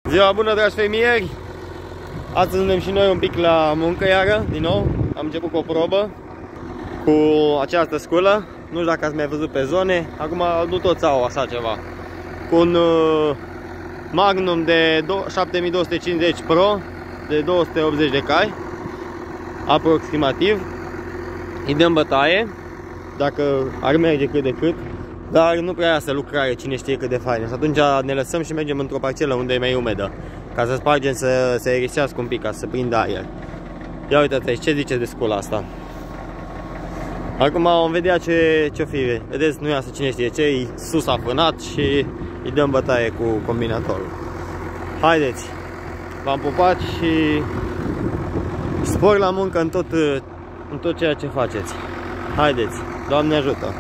Ziua bună, dragi fermieri! Astăzi suntem și noi un pic la muncă iară, din nou. Am început cu o probă cu această sculă. Nu știu dacă ați mai văzut pe zone. Acum nu toți au așa ceva. Cu un Magnum de 7250 Pro de 280 de cai, aproximativ. Îi dăm bătaie, dacă ar merge cât de cât. Dar nu prea lasă lucrare, cine știe cât de faină. Și atunci ne lăsăm și mergem într-o parcelă unde e mai umedă, ca să spargem, să se aerisească un pic, ca să prindă aer. Ia uitați aici, ce zice de scula asta. Acum vom vedea ce-o fi. Vedeți, nu iasă cine știe ce, e sus afânat și îi dăm bătaie cu combinatorul. Haideți, v-am pupat și spor la muncă în tot ceea ce faceți. Haideți, Doamne ajută!